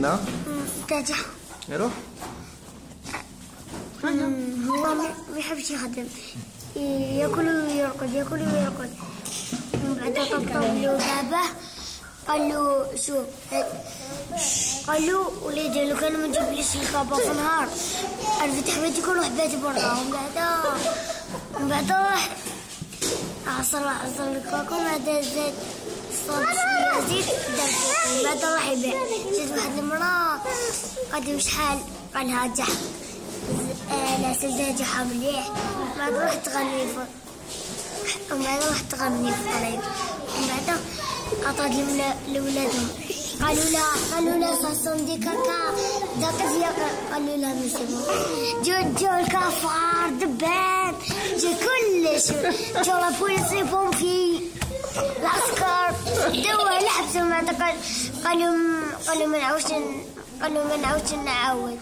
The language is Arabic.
نعم. ناجح. يروح. هو ما يحبش يخدم، ياكل ويرقد ياكل ويرقد. من بعد طبطب له بابه قال له شوف، قال له وليدي لو كان ما تجيبليش البابا في نهار الفتح بيتك وروح بيتي برا. ومن بعد راح عصر الكاكو. ومن بعد زاد صاب شويه زيت دار فوق. ومن بعد راح يبيع. جات واحد المراه قالت له شحال؟ قالها جح. لا سلدها جحا مليح. ومن بعد رحت تغني ومن بعد رحت تغني في الطريق. ومن بعد عطات لولادهم. قالوا لا صاصون دي كاكا دقت. قالوا لا مسمو جو الكفار دبان جو كلش جو لابوليس لي بومبي العسكر دوا لحبسوا. ما قالوا ما نعاودش نعاود.